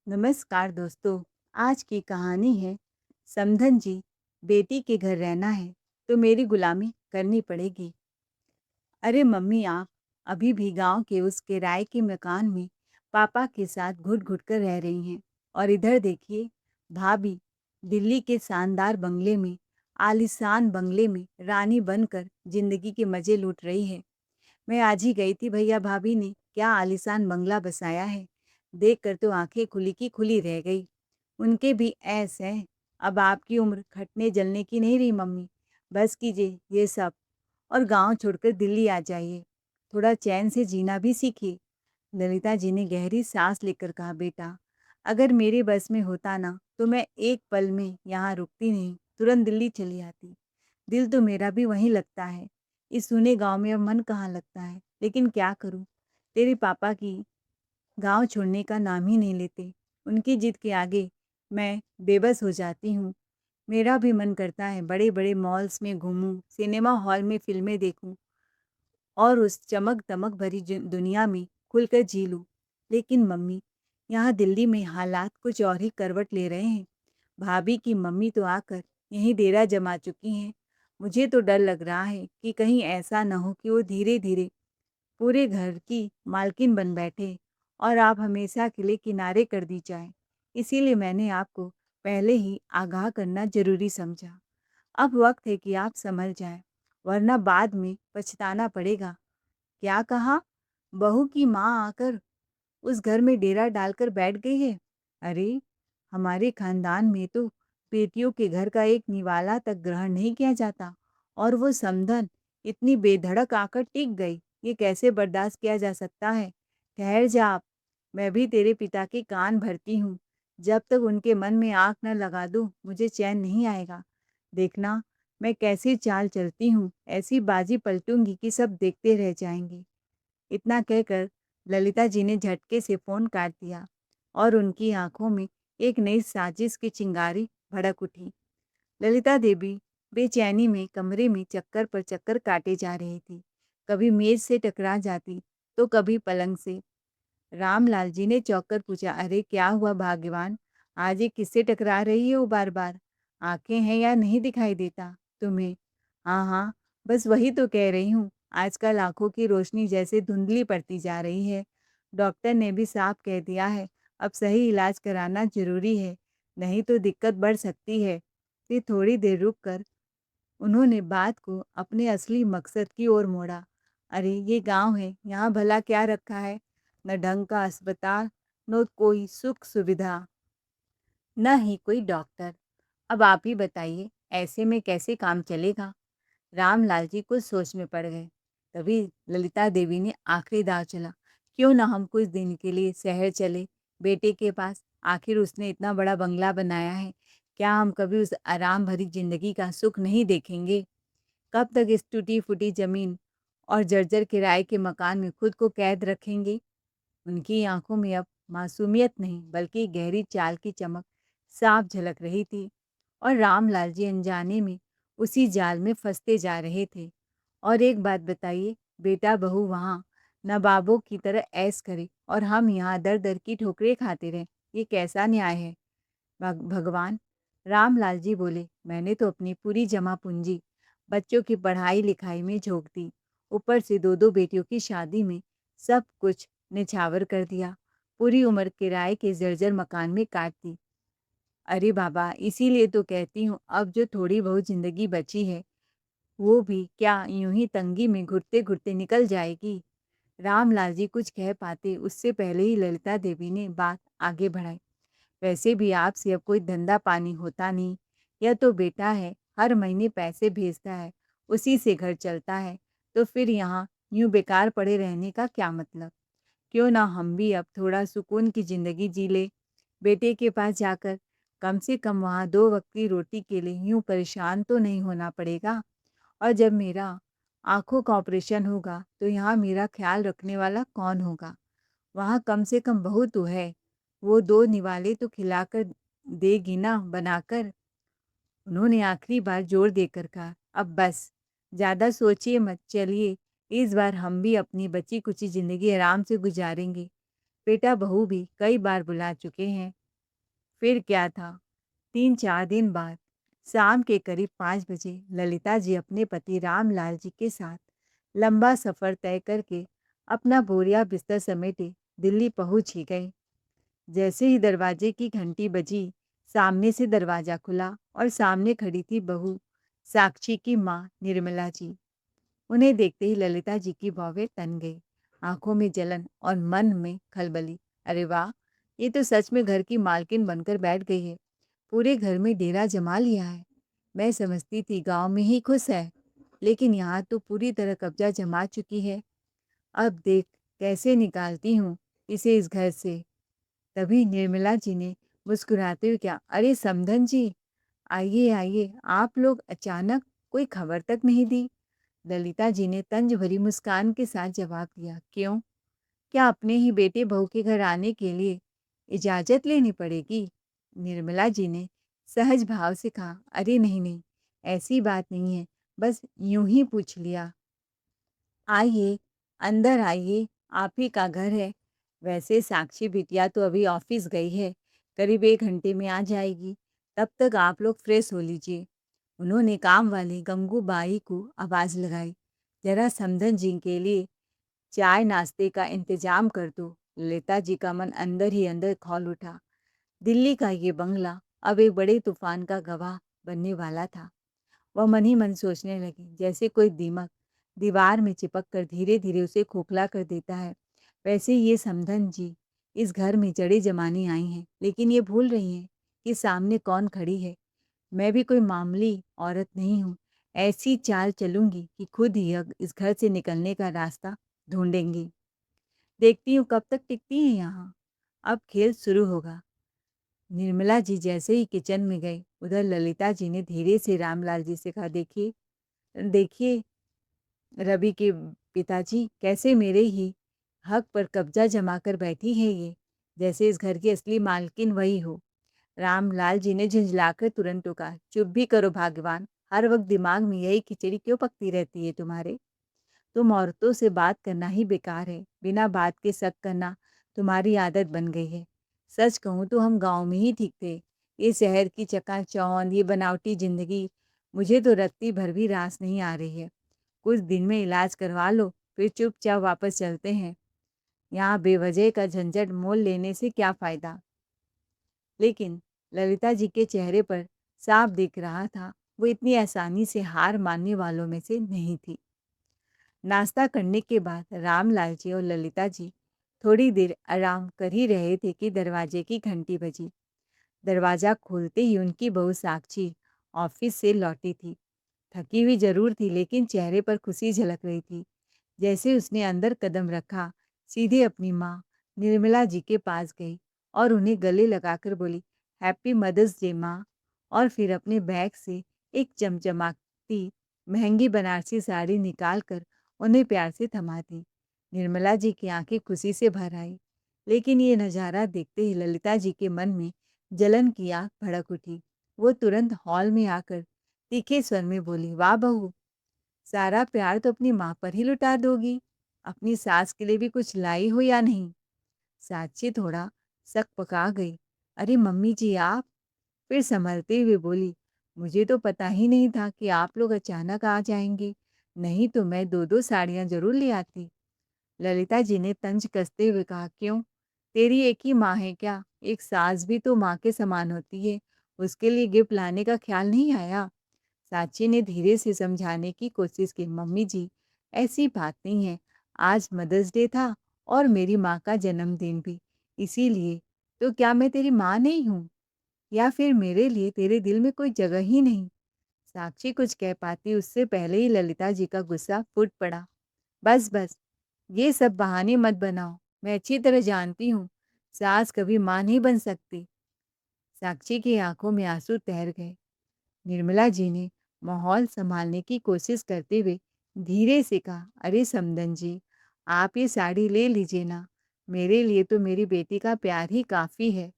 नमस्कार दोस्तों। आज की कहानी है समधन जी। बेटी के घर रहना है तो मेरी गुलामी करनी पड़ेगी। अरे मम्मी, आप अभी भी गांव के उस किराए के मकान में पापा के साथ घुट घुट कर रह रही हैं। और इधर देखिए, भाभी दिल्ली के शानदार बंगले में, आलीशान बंगले में रानी बनकर जिंदगी के मजे लूट रही है। मैं आज ही गई थी, भैया भाभी ने क्या आलीशान बंगला बसाया है। देखकर तो आंखें खुली की खुली रह गई। उनके भी ऐस हैं। अब आपकी उम्र खटने जलने की नहीं रही मम्मी। बस कीजिए ये सब और गांव छोड़कर दिल्ली आ जाइए। थोड़ा चैन से जीना भी सीखिए। ललिता जी ने गहरी सांस लेकर कहा, बेटा, अगर मेरे बस में होता ना तो मैं एक पल में यहाँ रुकती नहीं, तुरंत दिल्ली चली आती। दिल तो मेरा भी वहीं लगता है। इस सूने गांव में अब मन कहाँ लगता है। लेकिन क्या करूँ, तेरे पापा की गांव छोड़ने का नाम ही नहीं लेते। उनकी जिद के आगे मैं बेबस हो जाती हूँ। मेरा भी मन करता है बड़े बड़े मॉल्स में घूमूं, सिनेमा हॉल में फिल्में देखूं और उस चमक दमक भरी दुनिया में खुलकर जी लूं। लेकिन मम्मी, यहाँ दिल्ली में हालात कुछ और ही करवट ले रहे हैं। भाभी की मम्मी तो आकर यहीं डेरा जमा चुकी हैं। मुझे तो डर लग रहा है कि कहीं ऐसा न हो कि वो धीरे धीरे पूरे घर की मालकिन बन बैठे और आप हमेशा के लिए किनारे कर दी जाए। इसीलिए मैंने आपको पहले ही आगाह करना ज़रूरी समझा। अब वक्त है कि आप संभल जाएं, वरना बाद में पछताना पड़ेगा। क्या कहा? बहू की माँ आकर उस घर में डेरा डालकर बैठ गई है। अरे, हमारे खानदान में तो बेटियों के घर का एक निवाला तक ग्रहण नहीं किया जाता, और वो समधन इतनी बेधड़क आकर टिक गई। ये कैसे बर्दाश्त किया जा सकता है? ठहर जा आप, मैं भी तेरे पिता के कान भरती हूँ। जब तक उनके मन में आग न लगा दूँ, मुझे चैन नहीं आएगा। देखना, मैं कैसी चाल चलती हूँ, ऐसी बाजी पलटूंगी कि सब देखते रह जाएंगे। इतना कहकर ललिता जी ने झटके से फ़ोन काट दिया और उनकी आंखों में एक नई साजिश की चिंगारी भड़क उठी। ललिता देवी बेचैनी में कमरे में चक्कर पर चक्कर काटे जा रही थी। कभी मेज से टकरा जाती तो कभी पलंग से। रामलाल जी ने चौंक कर पूछा, अरे क्या हुआ भाग्यवान, आज ये किससे टकरा रही हो बार बार? आंखें हैं या नहीं दिखाई देता तुम्हें? हाँ हाँ, बस वही तो कह रही हूँ। आजकल आंखों की रोशनी जैसे धुंधली पड़ती जा रही है। डॉक्टर ने भी साफ कह दिया है, अब सही इलाज कराना जरूरी है, नहीं तो दिक्कत बढ़ सकती है। फिर थोड़ी देर रुक कर उन्होंने बात को अपने असली मकसद की ओर मोड़ा। अरे ये गांव है, यहाँ भला क्या रखा है? न ढंग का अस्पताल, न कोई सुख सुविधा, न ही कोई डॉक्टर। अब आप ही बताइए, ऐसे में कैसे काम चलेगा? रामलाल जी कुछ सोच में पड़ गए। तभी ललिता देवी ने आखिरी दाव चला, क्यों ना हम कुछ दिन के लिए शहर चले, बेटे के पास। आखिर उसने इतना बड़ा बंगला बनाया है, क्या हम कभी उस आराम भरी जिंदगी का सुख नहीं देखेंगे? कब तक इस टूटी फूटी जमीन और जर्जर किराए के मकान में खुद को कैद रखेंगे? उनकी आंखों में अब मासूमियत नहीं बल्कि गहरी चाल की चमक साफ झलक रही थी, और रामलाल जी अनजाने में उसी जाल में फंसते जा रहे थे। और एक बात बताइए, बेटा बहू वहाँ नवाबों की तरह ऐश करे और हम यहाँ दर दर की ठोकरें खाते रहें, ये कैसा न्याय है? भगवान, रामलाल जी बोले, मैंने तो अपनी पूरी जमा पूंजी बच्चों की पढ़ाई लिखाई में झोंक दी, ऊपर से दो दो बेटियों की शादी में सब कुछ निछावर कर दिया, पूरी उम्र किराए के जर्जर मकान में काट दी। अरे बाबा, इसीलिए तो कहती हूँ, अब जो थोड़ी बहुत जिंदगी बची है वो भी क्या यूं ही तंगी में घुटते घुटते निकल जाएगी? रामलाल जी कुछ कह पाते उससे पहले ही ललिता देवी ने बात आगे बढ़ाई। वैसे भी आपसे अब कोई धंधा पानी होता नहीं। यह तो बेटा है, हर महीने पैसे भेजता है, उसी से घर चलता है। तो फिर यहाँ यूं बेकार पड़े रहने का क्या मतलब? क्यों ना हम भी अब थोड़ा सुकून की ज़िंदगी जी ले, बेटे के पास जाकर। कम से कम वहाँ 2 वक़्त की रोटी के लिए यूँ परेशान तो नहीं होना पड़ेगा। और जब मेरा आँखों का ऑपरेशन होगा, तो यहाँ मेरा ख़्याल रखने वाला कौन होगा? वहाँ कम से कम बहू तो है, वो 2 निवाले तो खिलाकर देगी ना बनाकर। उन्होंने आखिरी बार जोर देकर कहा, अब बस, ज़्यादा सोचिए मत, चलिए इस बार हम भी अपनी बची-कुची ज़िंदगी आराम से गुज़ारेंगे। बेटा बहू भी कई बार बुला चुके हैं। फिर क्या था, 3-4 दिन बाद शाम के करीब 5 बजे ललिता जी अपने पति रामलाल जी के साथ लंबा सफ़र तय करके अपना बोरिया बिस्तर समेटे दिल्ली पहुंच ही गए। जैसे ही दरवाजे की घंटी बजी, सामने से दरवाज़ा खुला और सामने खड़ी थी बहू साक्षी की माँ निर्मला जी। उन्हें देखते ही ललिता जी की भौवें तन गई, आंखों में जलन और मन में खलबली। अरे वाह! ये तो सच में घर की मालकिन बनकर बैठ गई है। पूरे घर में डेरा जमा लिया है। मैं समझती थी गांव में ही खुश है, लेकिन यहाँ तो पूरी तरह कब्जा जमा चुकी है। अब देख कैसे निकालती हूँ इसे इस घर से। तभी निर्मला जी ने मुस्कुराते हुए कहा, अरे समधन जी, आइए आइए, आप लोग अचानक, कोई खबर तक नहीं दी। ललिता जी ने तंज भरी मुस्कान के साथ जवाब दिया, क्यों? क्या अपने ही बेटे बहू के घर आने के लिए इजाज़त लेनी पड़ेगी? निर्मला जी ने सहज भाव से कहा, अरे नहीं नहीं, ऐसी बात नहीं है, बस यूं ही पूछ लिया। आइए, अंदर आइए, आप ही का घर है। वैसे साक्षी बिटिया तो अभी ऑफिस गई है, करीब 1 घंटे में आ जाएगी। तब तक आप लोग फ्रेश हो लीजिए। उन्होंने काम वाली गंगूबाई को आवाज़ लगाई, जरा समधन जी के लिए चाय नाश्ते का इंतजाम कर दो। ललिता जी का मन अंदर ही अंदर खौल उठा। दिल्ली का ये बंगला अब एक बड़े तूफान का गवाह बनने वाला था। वह मन ही मन सोचने लगी, जैसे कोई दीमक दीवार में चिपक कर धीरे धीरे उसे खोखला कर देता है, वैसे ही ये समधन जी इस घर में जड़ें जमाने आई हैं, लेकिन ये भूल रही हैं कि सामने कौन खड़ी है। मैं भी कोई मामूली औरत नहीं हूँ। ऐसी चाल चलूंगी कि खुद ही अब इस घर से निकलने का रास्ता ढूंढेंगी। देखती हूँ कब तक टिकती हैं यहाँ। अब खेल शुरू होगा। निर्मला जी जैसे ही किचन में गई, उधर ललिता जी ने धीरे से रामलाल जी से कहा, देखिए देखिए रवि के पिताजी, कैसे मेरे ही हक पर कब्जा जमा कर बैठी है ये, जैसे इस घर की असली मालकिन वही हो। रामलाल जी ने झुंझलाकर तुरंत टोका, चुप भी करो भाग्यवान, हर वक्त दिमाग में यही खिचड़ी क्यों पकती रहती है तुम्हारे? तुम औरतों से बात करना ही बेकार है, बिना बात के शक करना तुम्हारी आदत बन गई है। सच कहूँ तो हम गांव में ही ठीक थे। ये शहर की चकाचौंध, ये बनावटी जिंदगी, मुझे तो रत्ती भर भी रास नहीं आ रही है। कुछ दिन में इलाज करवा लो, फिर चुपचाप वापस चलते हैं। यहाँ बेवजह का झंझट मोल लेने से क्या फ़ायदा? लेकिन ललिता जी के चेहरे पर साफ दिख रहा था, वो इतनी आसानी से हार मानने वालों में से नहीं थी। नाश्ता करने के बाद रामलाल जी और ललिता जी थोड़ी देर आराम कर ही रहे थे कि दरवाजे की घंटी बजी। दरवाज़ा खोलते ही उनकी बहू साक्षी ऑफिस से लौटी थी। थकी हुई जरूर थी, लेकिन चेहरे पर खुशी झलक रही थी। जैसे उसने अंदर कदम रखा, सीधे अपनी माँ निर्मला जी के पास गई और उन्हें गले लगाकर बोली, हैप्पी मदर्स डे माँ। और फिर अपने बैग से एक चमचमाती महंगी बनारसी साड़ी निकालकर उन्हें प्यार से थमा दी। निर्मला जी की आंखें खुशी से भर आई, लेकिन ये नज़ारा देखते ही ललिता जी के मन में जलन की आग भड़क उठी। वो तुरंत हॉल में आकर तीखे स्वर में बोली, वाह बहू, सारा प्यार तो अपनी माँ पर ही लुटा दोगी। अपनी सास के लिए भी कुछ लाई हो या नहीं? साक्षी थोड़ा सक पका गई। अरे मम्मी जी आप? फिर संभलते हुए बोली, मुझे तो पता ही नहीं था कि आप लोग अचानक आ जाएंगे, नहीं तो मैं 2-2 साड़ियाँ जरूर ले आती। ललिता जी ने तंज कसते हुए कहा, क्यों? तेरी एक ही माँ है क्या? एक सास भी तो माँ के समान होती है, उसके लिए गिफ्ट लाने का ख्याल नहीं आया? साची ने धीरे से समझाने की कोशिश की, मम्मी जी ऐसी बात नहीं है, आज मदर्स डे था और मेरी माँ का जन्मदिन भी, इसीलिए। तो क्या मैं तेरी माँ नहीं हूँ, या फिर मेरे लिए तेरे दिल में कोई जगह ही नहीं? साक्षी कुछ कह पाती उससे पहले ही ललिता जी का गुस्सा फूट पड़ा। बस बस, ये सब बहाने मत बनाओ, मैं अच्छी तरह जानती हूँ सास कभी माँ नहीं बन सकती। साक्षी की आंखों में आंसू तैर गए। निर्मला जी ने माहौल संभालने की कोशिश करते हुए धीरे से कहा, अरे समदन जी, आप ये साड़ी ले लीजिए ना, मेरे लिए तो मेरी बेटी का प्यार ही काफ़ी है।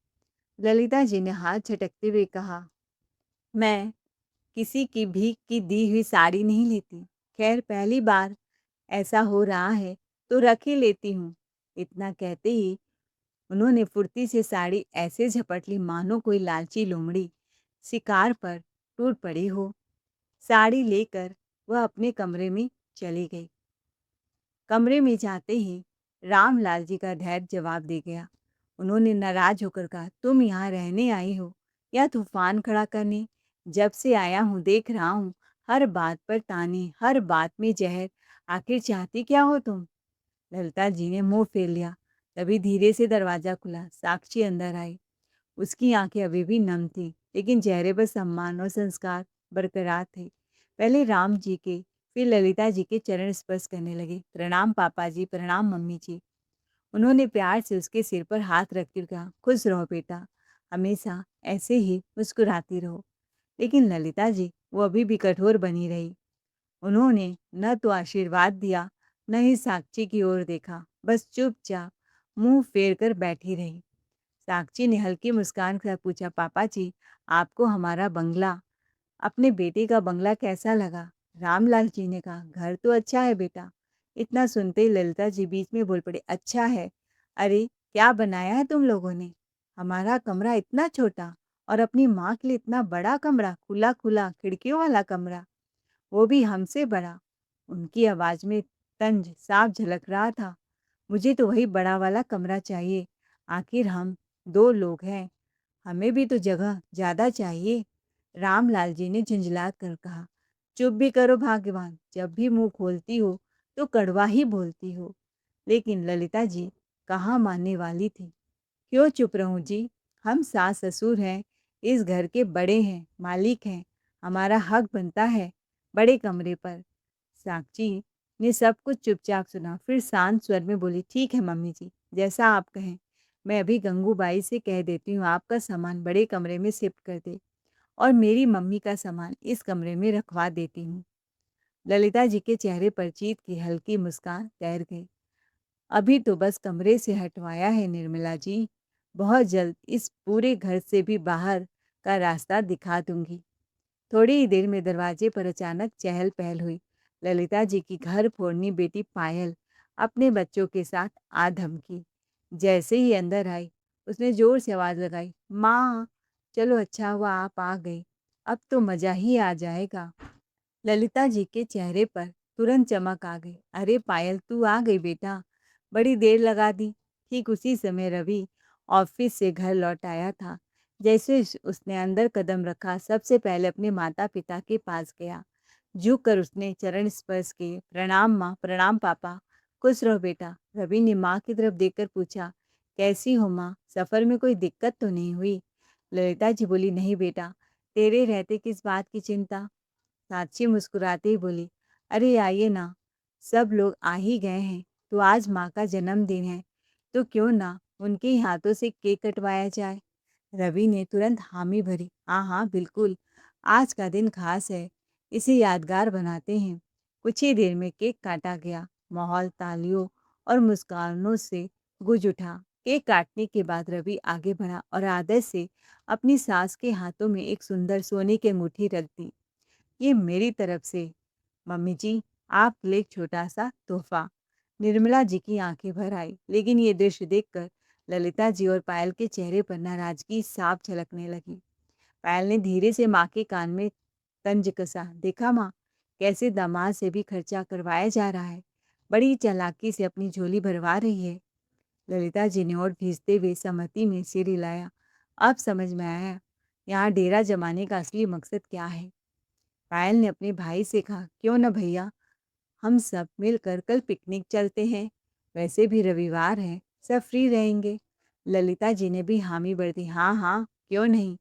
ललिता जी ने हाथ झटकते हुए कहा, मैं किसी की भीख की दी हुई साड़ी नहीं लेती। खैर पहली बार ऐसा हो रहा है तो रख ही लेती हूँ। इतना कहते ही उन्होंने फुर्ती से साड़ी ऐसे झपट ली मानो कोई लालची लोमड़ी शिकार पर टूट पड़ी हो। साड़ी लेकर वह अपने कमरे में चली गई। कमरे में जाते ही रामलाल जी का धैर्य जवाब दे गया। उन्होंने नाराज होकर कहा, तुम यहाँ रहने आई हो या तूफान खड़ा करने? जब से आया हूँ देख रहा हूँ, हर बात पर ताने, हर बात में जहर। आखिर चाहती क्या हो तुम? ललिता जी ने मुंह फेर लिया। तभी धीरे से दरवाजा खुला, साक्षी अंदर आई। उसकी आंखें अभी भी नम थीं, लेकिन चेहरे पर सम्मान और संस्कार बरकरार थे। पहले राम जी के, फिर ललिता जी के चरण स्पर्श करने लगे। प्रणाम पापा जी, प्रणाम मम्मी जी। उन्होंने प्यार से उसके सिर पर हाथ रखकर कहा, खुश रहो बेटा, हमेशा ऐसे ही मुस्कुराती रहो। लेकिन ललिता जी, वो अभी भी कठोर बनी रही। उन्होंने न तो आशीर्वाद दिया, न ही साक्षी की ओर देखा, बस चुपचाप मुंह फेर कर बैठी रही। साक्षी ने हल्की मुस्कान के साथ पूछा, पापा जी, आपको हमारा बंगला, अपने बेटे का बंगला कैसा लगा? रामलाल जी ने कहा, घर तो अच्छा है बेटा। इतना सुनते ही ललिता जी बीच में बोल पड़े, अच्छा है? अरे क्या बनाया है तुम लोगों ने? हमारा कमरा इतना छोटा और अपनी माँ के लिए इतना बड़ा कमरा, खुला खुला खिड़कियों वाला कमरा, वो भी हमसे बड़ा। उनकी आवाज में तंज साफ झलक रहा था। मुझे तो वही बड़ा वाला कमरा चाहिए। आखिर हम 2 लोग हैं, हमें भी तो जगह ज़्यादा चाहिए। रामलाल जी ने झुंझला कर कहा, चुप भी करो भाग्यवान, जब भी मुंह खोलती हो तो कड़वा ही बोलती हो। लेकिन ललिता जी कहाँ मानने वाली थी। क्यों चुप रहूं जी? हम सास ससुर हैं, इस घर के बड़े हैं, मालिक हैं, हमारा हक बनता है बड़े कमरे पर। साक्षी ने सब कुछ चुपचाप सुना, फिर शांत स्वर में बोली, ठीक है मम्मी जी, जैसा आप कहें। मैं अभी गंगूबाई से कह देती हूँ आपका सामान बड़े कमरे में शिफ्ट कर दे और मेरी मम्मी का सामान इस कमरे में रखवा देती हूँ। ललिता जी के चेहरे पर जीत की हल्की मुस्कान तैर गई। अभी तो बस कमरे से हटवाया है निर्मला जी, बहुत जल्द इस पूरे घर से भी बाहर का रास्ता दिखा दूंगी। थोड़ी ही देर में दरवाजे पर अचानक चहल पहल हुई। ललिता जी की घर फोड़नी बेटी पायल अपने बच्चों के साथ आ धमकी। जैसे ही अंदर आई, उसने जोर से आवाज लगाई, माँ, चलो अच्छा हुआ आप आ गई, अब तो मजा ही आ जाएगा। ललिता जी के चेहरे पर तुरंत चमक आ गई। अरे पायल, तू आ गई बेटा, बड़ी देर लगा दी। ठीक उसी समय रवि ऑफिस से घर लौट आया था। जैसे उसने अंदर कदम रखा, सबसे पहले अपने माता पिता के पास गया। झुक कर उसने चरण स्पर्श किए। प्रणाम माँ, प्रणाम पापा, खुश रहो बेटा। रवि ने माँ की तरफ देखकर पूछा, कैसी हो माँ, सफर में कोई दिक्कत तो नहीं हुई? ललिता जी बोली, नहीं बेटा, तेरे रहते किस बात की चिंता? साक्षी मुस्कुराते ही बोली, अरे आइए ना, सब लोग आ ही गए हैं, तो आज माँ का जन्मदिन है, तो क्यों ना उनके ही हाथों से केक कटवाया जाए। रवि ने तुरंत हामी भरी, हाँ हाँ बिल्कुल, आज का दिन खास है, इसे यादगार बनाते हैं। कुछ ही देर में केक काटा गया। माहौल तालियों और मुस्कानों से गूंज उठा। केक काटने के बाद रवि आगे बढ़ा और आदर से अपनी सास के हाथों में एक सुंदर सोने की अंगूठी रख दी। ये मेरी तरफ से मम्मी जी, आपके लिए एक छोटा सा तोहफा। निर्मला जी की आंखें भर आई, लेकिन ये दृश्य देखकर ललिता जी और पायल के चेहरे पर नाराजगी साफ झलकने लगी। पायल ने धीरे से माँ के कान में तंज कसा, देखा माँ, कैसे दामाद से भी खर्चा करवाया जा रहा है, बड़ी चालाकी से अपनी झोली भरवा रही है। ललिता जी ने और खींचते हुए सहमति में सिर हिलाया। अब समझ में आया, यहाँ डेरा जमाने का असली मकसद क्या है। पायल ने अपने भाई से कहा, क्यों न भैया, हम सब मिलकर कल पिकनिक चलते हैं, वैसे भी रविवार है, सब फ्री रहेंगे। ललिता जी ने भी हामी भर दी, हाँ हाँ क्यों नहीं,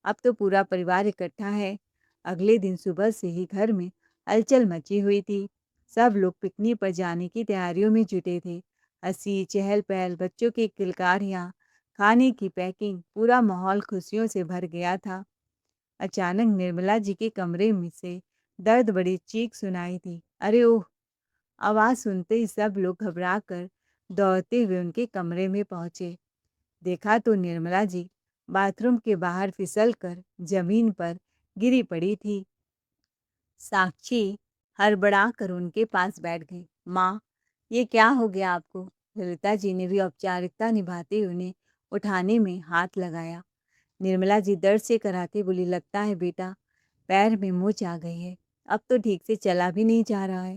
अब तो पूरा परिवार इकट्ठा है। अगले दिन सुबह से ही घर में हलचल मची हुई थी। सब लोग पिकनिक पर जाने की तैयारियों में जुटे थे। हंसी चहल पहल, बच्चों की किलकारियाँ, खाने की पैकिंग, पूरा माहौल खुशियों से भर गया था। अचानक निर्मला जी के कमरे में से दर्द भरी चीख सुनाई दी। अरे ओह! आवाज़ सुनते ही सब लोग घबरा कर दौड़ते हुए उनके कमरे में पहुंचे। देखा तो निर्मला जी बाथरूम के बाहर फिसल कर जमीन पर गिरी पड़ी थी। साक्षी हड़बड़ा कर उनके पास बैठ गई। माँ, ये क्या हो गया आपको? ललिता जी ने भी औपचारिकता निभाते उन्हें उठाने में हाथ लगाया। निर्मला जी दर्द से कराते बोली, लगता है बेटा पैर में मोच आ गई है, अब तो ठीक से चला भी नहीं जा रहा है।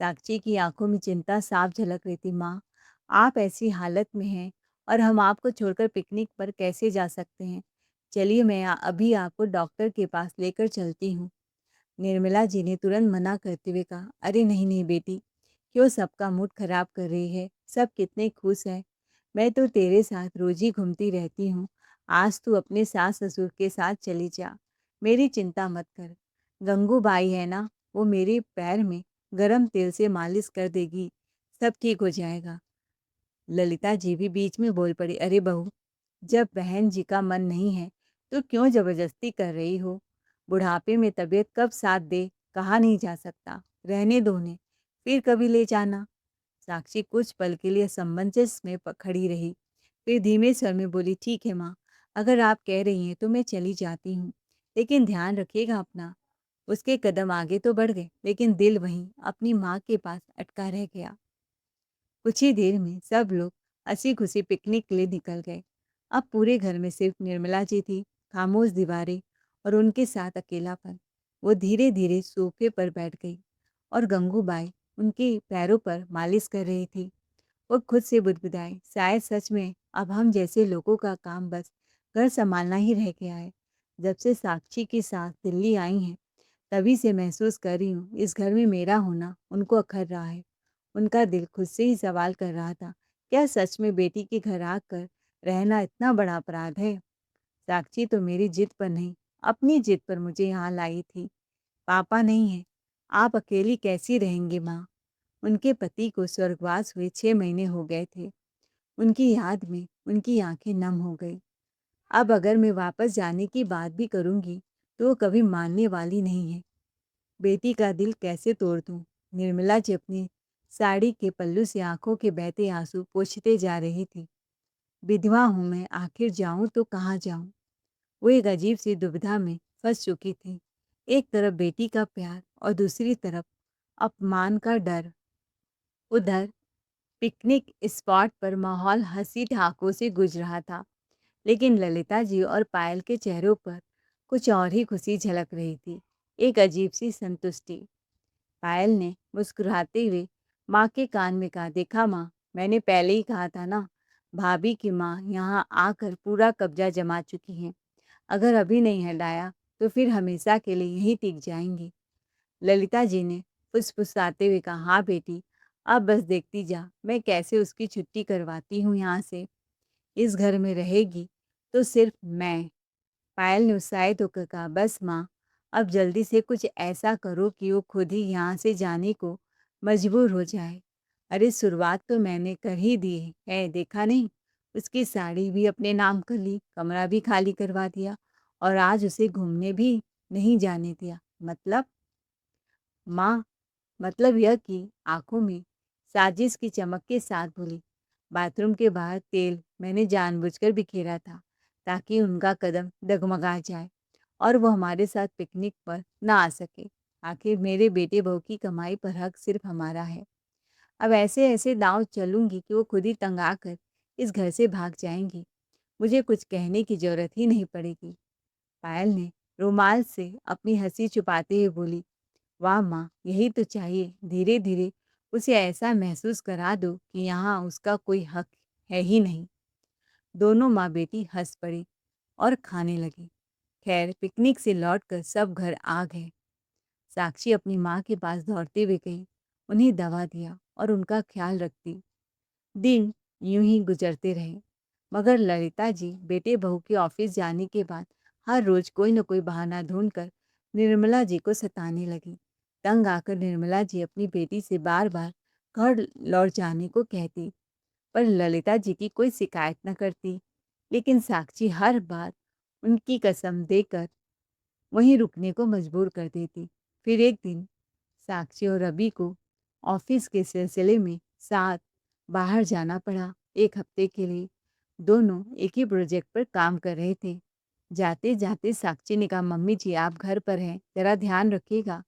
साक्षी की आंखों में चिंता साफ झलक रही थी। माँ, आप ऐसी हालत में हैं और हम आपको छोड़कर पिकनिक पर कैसे जा सकते हैं? चलिए मैं अभी आपको डॉक्टर के पास लेकर चलती हूँ। निर्मला जी ने तुरंत मना करते हुए कहा, अरे नहीं नहीं बेटी, क्यों सबका मूड खराब कर रही है? सब कितने खुश हैं। मैं तो तेरे साथ रोज ही घूमती रहती हूँ। आज तू अपने सास ससुर के साथ चली जा, मेरी चिंता मत कर। गंगूबाई है ना, वो मेरे पैर में गरम तेल से मालिश कर देगी, सब ठीक हो जाएगा। ललिता जी भी बीच में बोल पड़ी, अरे बहू, जब बहन जी का मन नहीं है तो क्यों जबरदस्ती कर रही हो? बुढ़ापे में तबीयत कब साथ दे कहा नहीं जा सकता। रहने दो उन्हें, फिर कभी ले जाना। साक्षी कुछ पल के लिए असमंजस में खड़ी रही, फिर धीमे स्वर में बोली, ठीक है माँ, अगर आप कह रही हैं तो मैं चली जाती हूँ, लेकिन ध्यान रखिएगा अपना। उसके कदम आगे तो बढ़ गए, लेकिन दिल वहीं अपनी माँ के पास अटका रह गया। कुछ ही देर में सब लोग हंसी खुशी पिकनिक के लिए निकल गए। अब पूरे घर में सिर्फ निर्मला जी थी, खामोश दीवारें और उनके साथ अकेलापन। वो धीरे धीरे सोफे पर बैठ गई और गंगूबाई उनके पैरों पर मालिश कर रही थी। वो खुद से बुदबुदाई, शायद सच में अब हम जैसे लोगों का काम बस घर संभालना ही रह गया है। जब से साक्षी के साथ दिल्ली आई हैं, तभी से महसूस कर रही हूँ इस घर में मेरा होना उनको अखर रहा है। उनका दिल खुद से ही सवाल कर रहा था, क्या सच में बेटी के घर आकर रहना इतना बड़ा अपराध है? साक्षी तो मेरी जिद पर नहीं, अपनी जिद पर मुझे यहाँ लाई थी। पापा नहीं है, आप अकेली कैसी रहेंगे माँ? उनके पति को स्वर्गवास हुए 6 महीने हो गए थे। उनकी याद में उनकी आंखें नम हो गई। अब अगर मैं वापस जाने की बात भी करूंगी तो वो कभी मानने वाली नहीं है। बेटी का दिल कैसे तोड़ दूं? निर्मला जी अपनी साड़ी के पल्लू से आंखों के बहते आंसू पोंछते जा रही थी। विधवा हूं मैं, आखिर जाऊं तो कहाँ जाऊं? वो एक अजीब सी दुविधा में फंस चुकी थी। एक तरफ बेटी का प्यार और दूसरी तरफ अपमान का डर। उधर पिकनिक स्पॉट पर माहौल हंसी ठहाकों से गुज रहा था, लेकिन ललिता जी और पायल के चेहरों पर कुछ और ही खुशी झलक रही थी, एक अजीब सी संतुष्टि। पायल ने मुस्कुराते हुए माँ के कान में कहा, देखा माँ, मैंने पहले ही कहा था ना, भाभी की माँ यहाँ आकर पूरा कब्जा जमा चुकी हैं। अगर अभी नहीं हटाया तो फिर हमेशा के लिए यहीं टिक जाएंगी। ललिता जी ने फुसफुसाते हुए कहा, हाँ बेटी, अब बस देखती जा मैं कैसे उसकी छुट्टी करवाती हूँ यहाँ से। इस घर में रहेगी तो सिर्फ मैं। पायल ने उत्साहित होकर कहा, बस माँ, अब जल्दी से कुछ ऐसा करो कि वो खुद ही यहाँ से जाने को मजबूर हो जाए। अरे शुरुआत तो मैंने कर ही दी है, देखा नहीं? उसकी साड़ी भी अपने नाम कर ली, कमरा भी खाली करवा दिया और आज उसे घूमने भी नहीं जाने दिया। मतलब? माँ, मतलब यह कि आंखों में साजिश की चमक के साथ बोली, बाथरूम के बाहर तेल मैंने जानबूझकर बिखेरा था ताकि उनका कदम डगमगा जाए और वो हमारे साथ पिकनिक पर ना आ सके। आखिर मेरे बेटे बहू की कमाई पर हक सिर्फ हमारा है। अब ऐसे ऐसे दांव चलूंगी कि वो खुद ही तंग आकर इस घर से भाग जाएंगी। मुझे कुछ कहने की जरूरत ही नहीं पड़ेगी। पायल ने रुमाल से अपनी हंसी छुपाते हुए बोली, वाह माँ, यही तो चाहिए। धीरे धीरे उसे ऐसा महसूस करा दो कि यहाँ उसका कोई हक है ही नहीं। दोनों माँ बेटी हंस पड़ी और खाने लगी। खैर पिकनिक से लौटकर सब घर आ गए। साक्षी अपनी माँ के पास दौड़ते हुए गई, उन्हें दवा दिया और उनका ख्याल रखती। दिन यूं ही गुजरते रहे, मगर ललिता जी बेटे बहू के ऑफिस जाने के बाद हर रोज कोई न कोई बहाना ढूंढकर निर्मला जी को सताने लगी। तंग आकर निर्मला जी अपनी बेटी से बार बार घर लौट जाने को कहती, पर ललिता जी की कोई शिकायत न करती। लेकिन साक्षी हर बार उनकी कसम देकर वहीं रुकने को मजबूर कर देती। फिर एक दिन साक्षी और रवि को ऑफिस के सिलसिले में साथ बाहर जाना पड़ा। 1 हफ्ते के लिए दोनों एक ही प्रोजेक्ट पर काम कर रहे थे। जाते जाते साक्षी ने कहा, मम्मी जी आप घर पर हैं, जरा ध्यान रखिएगा,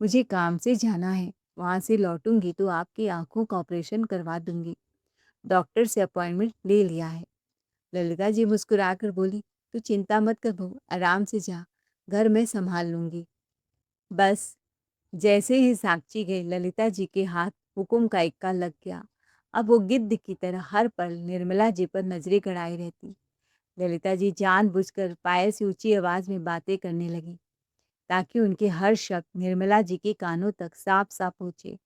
मुझे काम से जाना है, वहाँ से लौटूंगी तो आपकी आंखों का ऑपरेशन करवा दूंगी। डॉक्टर से अपॉइंटमेंट ले लिया है। ललिता जी मुस्कुराकर बोली, तू चिंता मत कर बहू, आराम से जा, घर मैं संभाल लूंगी। बस जैसे ही साक्षी गई, ललिता जी के हाथ हुक्म का इक्का लग गया। अब वो गिद्ध की तरह हर पल निर्मला जी पर नजरें गड़ाई रहती। ललिता जी जानबूझकर पायल से ऊंची आवाज में बातें करने लगी, ताकि उनके हर शब्द निर्मला जी के कानों तक साफ साफ पहुंचे।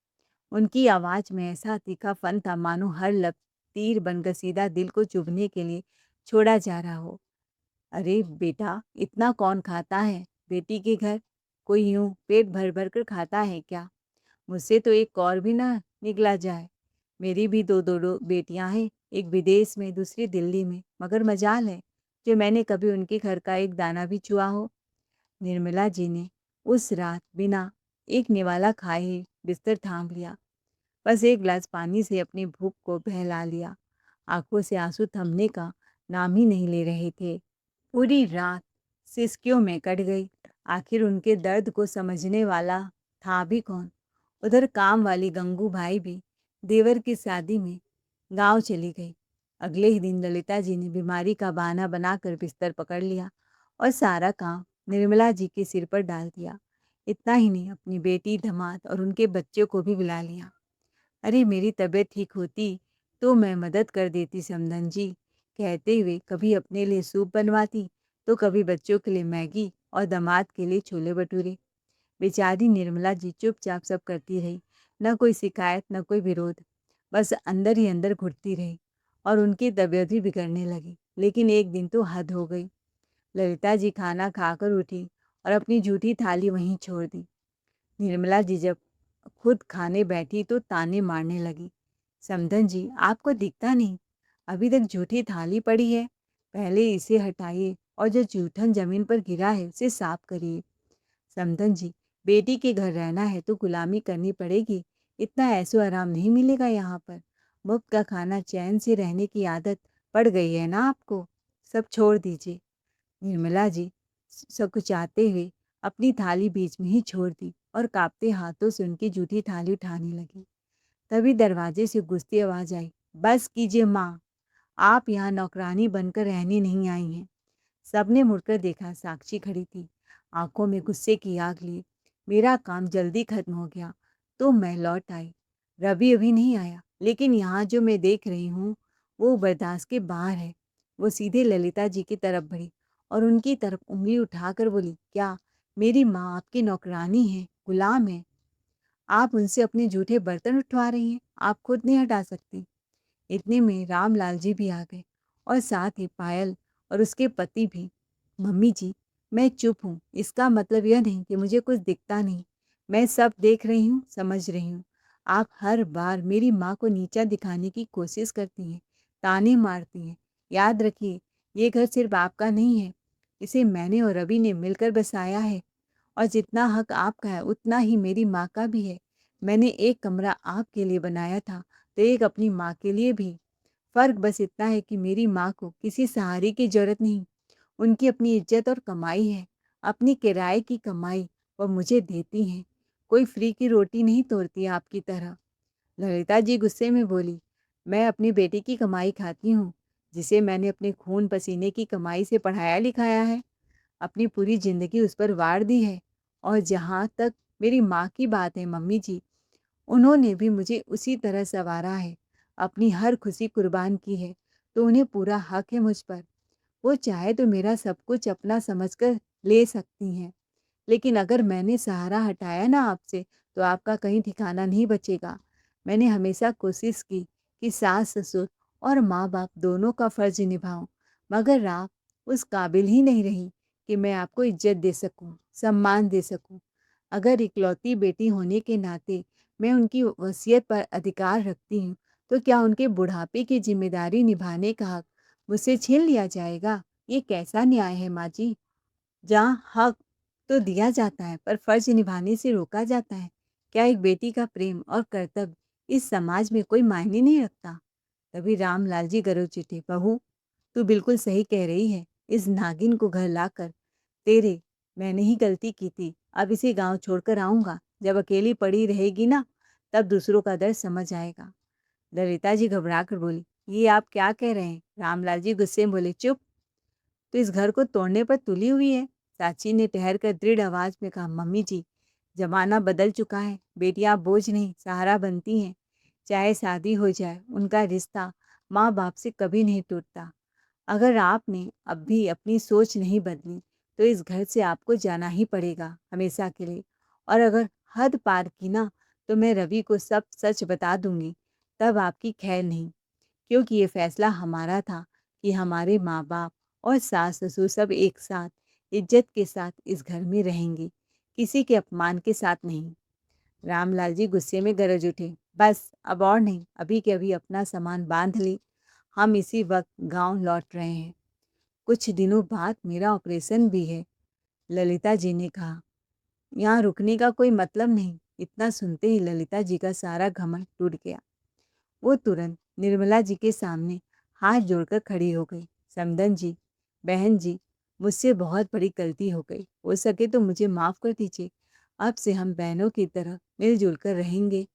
उनकी आवाज में ऐसा तीखापन था मानो हर लफ्ज तीर बनकर सीधा दिल को चुभने के लिए छोड़ा जा रहा हो। अरे बेटा, इतना कौन खाता है? बेटी के घर कोई यूं पेट भर भर कर खाता है क्या? मुझसे तो एक और भी ना निकला जाए। मेरी भी दो बेटियां हैं, एक विदेश में, दूसरी दिल्ली में, मगर मजाल है जो मैंने कभी उनके घर का एक दाना भी छुआ हो। निर्मला जी ने उस रात बिना एक निवाला खाए ही बिस्तर थाम लिया। बस एक गिलास पानी से अपनी भूख को बहला लिया। आंखों से आंसू थमने का नाम ही नहीं ले रहे थे। पूरी रात सिसकियों में कट गई। आखिर उनके दर्द को समझने वाला था भी कौन? उधर काम वाली गंगू भाई भी देवर की शादी में गांव चली गई। अगले ही दिन ललिता जी ने बीमारी का बहाना बनाकर बिस्तर पकड़ लिया और सारा काम निर्मला जी के सिर पर डाल दिया। इतना ही नहीं, अपनी बेटी, दामाद और उनके बच्चों को भी बुला लिया। अरे मेरी तबीयत ठीक होती तो मैं मदद कर देती समधन जी, कहते हुए कभी अपने लिए सूप बनवाती तो कभी बच्चों के लिए मैगी और दामाद के लिए छोले भटूरे। बेचारी निर्मला जी चुपचाप सब करती रही, न कोई शिकायत न कोई विरोध, बस अंदर ही अंदर घुटती रही। और उनकी तबीयत भी बिगड़ने लगी। लेकिन एक दिन तो हद हो गई। ललिता जी खाना खाकर उठी और अपनी जूठी थाली वहीं छोड़ दी। निर्मला जी जब खुद खाने बैठी तो ताने मारने लगी, समधन जी आपको दिखता नहीं, अभी तक जूठी थाली पड़ी है, पहले इसे हटाइए और जो जूठन जमीन पर गिरा है उसे साफ करिए। समधन जी, बेटी के घर रहना है तो गुलामी करनी पड़ेगी, इतना ऐसो आराम नहीं मिलेगा यहाँ पर। मुफ्त का खाना, चैन से रहने की आदत पड़ गई है ना आपको, सब छोड़ दीजिए। निर्मला जी सकुचाते हुए अपनी थाली बीच में ही छोड़ दी और कांपते हाथों से उनकी जूठी थाली उठाने लगी। तभी दरवाजे से गुस्ती आवाज आई, बस कीजिए माँ, आप यहाँ नौकरानी बनकर रहने नहीं आई हैं। सबने मुड़कर देखा, साक्षी खड़ी थी, आंखों में गुस्से की आग लिए। मेरा काम जल्दी खत्म हो गया तो मैं लौट आई। रवि अभी नहीं आया, लेकिन यहाँ जो मैं देख रही हूँ वो बर्दाश्त के बाहर है। वो सीधे ललिता जी की तरफ बढ़ी और उनकी तरफ उंगली उठाकर बोली, क्या मेरी माँ आपकी नौकरानी है, गुलाम है? आप उनसे अपने जूठे बर्तन उठवा रही हैं, आप खुद नहीं हटा सकती। इतने में रामलाल जी भी आ गए और साथ ही पायल और उसके पति भी। मम्मी जी, मैं चुप हूँ, इसका मतलब यह नहीं कि मुझे कुछ दिखता नहीं। मैं सब देख रही हूँ, समझ रही हूँ। आप हर बार मेरी माँ को नीचा दिखाने की कोशिश करती हैं, ताने मारती हैं। याद रखिए, ये घर सिर्फ आपका नहीं है, इसे मैंने और रवि ने मिलकर बसाया है और जितना हक आपका है उतना ही मेरी माँ का भी है। मैंने एक कमरा आपके लिए बनाया था तो एक अपनी माँ के लिए भी। फ़र्क बस इतना है कि मेरी माँ को किसी सहारे की ज़रूरत नहीं, उनकी अपनी इज्जत और कमाई है, अपनी किराए की कमाई वो मुझे देती हैं। कोई फ्री की रोटी नहीं तोड़ती आपकी तरह। ललिता जी गुस्से में बोली, मैं अपनी बेटी की कमाई खाती हूँ, जिसे मैंने अपने खून पसीने की कमाई से पढ़ाया लिखाया है, अपनी पूरी ज़िंदगी उस पर वार दी है। और जहाँ तक मेरी माँ की बात है मम्मी जी, उन्होंने भी मुझे उसी तरह संवारा है, अपनी हर खुशी कुर्बान की है, तो उन्हें पूरा हक है मुझ पर। वो चाहे तो मेरा सब कुछ अपना समझकर ले सकती हैं, लेकिन अगर मैंने सहारा हटाया ना आपसे, तो आपका कहीं ठिकाना नहीं बचेगा। मैंने हमेशा कोशिश की कि सास-ससुर और माँ-बाप दोनों का फ़र्ज़ निभाऊँ, मगर आप उस काबिल ही नहीं रहीं कि मैं आपको इज़्ज़त दे सकूँ, सम्मान दे सकूँ। अगर इकलौती बेटी होने के नाते मैं उनकी वसीयत पर अधिकार रखती हूँ, तो क्या उनके बुढ़ापे की ज़िम्मेदारी निभाने का हक मुझसे छीन लिया जाएगा? ये कैसा न्याय है माँ जी? जहाँ हक तो दिया जाता है पर फर्ज निभाने से रोका जाता है। क्या एक बेटी का प्रेम और कर्तव्य इस समाज में कोई मायने नहीं रखता? तभी रामलाल जी गरज उठे, बहू तू बिल्कुल सही कह रही है, इस नागिन को घर लाकर तेरे मैंने ही गलती की थी, अब इसे गांव छोड़कर आऊंगा, जब अकेली पड़ी रहेगी ना तब दूसरों का दर्द समझ आएगा। ललिता जी घबरा कर बोली, ये आप क्या कह रहे हैं? रामलाल जी गुस्से में बोले, चुप, तो इस घर को तोड़ने पर तुली हुई है। चाची ने ठहर कर दृढ़ आवाज में कहा, मम्मी जी, जमाना बदल चुका है, बेटियां बोझ नहीं सहारा बनती हैं। चाहे शादी हो जाए, उनका रिश्ता माँ बाप से कभी नहीं टूटता। अगर आपने अब भी अपनी सोच नहीं बदली तो इस घर से आपको जाना ही पड़ेगा हमेशा के लिए। और अगर हद पार की ना तो मैं रवि को सब सच बता दूंगी, तब आपकी खैर नहीं। क्योंकि ये फैसला हमारा था कि हमारे माँ बाप और सास ससुर सब एक साथ इज्जत के साथ इस घर में रहेंगे, किसी के अपमान के साथ नहीं। रामलाल जी गुस्से में गरज उठे, बस अब और नहीं, अभी के अभी अपना सामान बांध ली, हम इसी वक्त गांव लौट रहे हैं। कुछ दिनों बाद मेरा ऑपरेशन भी है। ललिता जी ने कहा, यहाँ रुकने का कोई मतलब नहीं। इतना सुनते ही ललिता जी का सारा घमंड टूट गया। वो तुरंत निर्मला जी के सामने हाथ जोड़कर खड़ी हो गई। समधन जी, बहन जी, मुझसे बहुत बड़ी गलती हो गई, हो सके तो मुझे माफ़ कर दीजिए। अब से हम बहनों की तरह मिलजुल कर रहेंगे।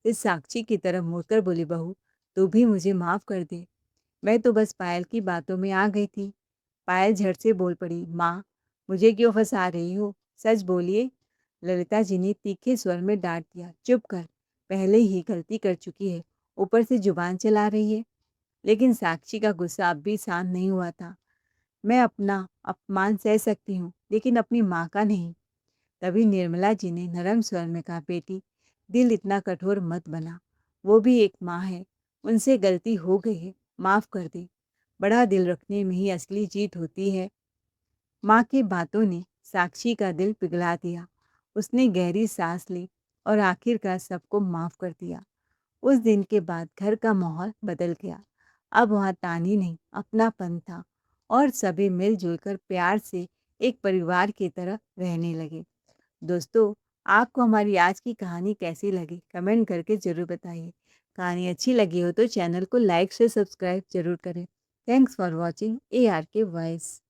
फिर साक्षी की तरफ मुड़कर बोली, बहू, तू भी मुझे माफ़ कर दे, मैं तो बस पायल की बातों में आ गई थी। पायल झट से बोल पड़ी, माँ, मुझे क्यों फंसा रही हो, सच बोलिए। ललिता जी ने तीखे स्वर में डांट दिया, चुप कर, पहले ही गलती कर चुकी है, ऊपर से जुबान चला रही है। लेकिन साक्षी का गुस्सा अब भी शांत नहीं हुआ था। मैं अपना अपमान सह सकती हूँ, लेकिन अपनी माँ का नहीं। तभी निर्मला जी ने नरम स्वर में कहा, बेटी, दिल इतना कठोर मत बना, वो भी एक माँ है, उनसे गलती हो गई है, माफ़ कर दे। बड़ा दिल रखने में ही असली जीत होती है। माँ की बातों ने साक्षी का दिल पिघला दिया। उसने गहरी सांस ली और आखिरकार सबको माफ़ कर दिया। उस दिन के बाद घर का माहौल बदल गया। अब वहाँ तानी नहीं, अपनापन था और सभी मिलजुल कर प्यार से एक परिवार की तरह रहने लगे। दोस्तों, आपको हमारी आज की कहानी कैसी लगी? कमेंट करके ज़रूर बताइए। कहानी अच्छी लगी हो तो चैनल को लाइक से सब्सक्राइब ज़रूर करें। Thanks for watching ARK voice.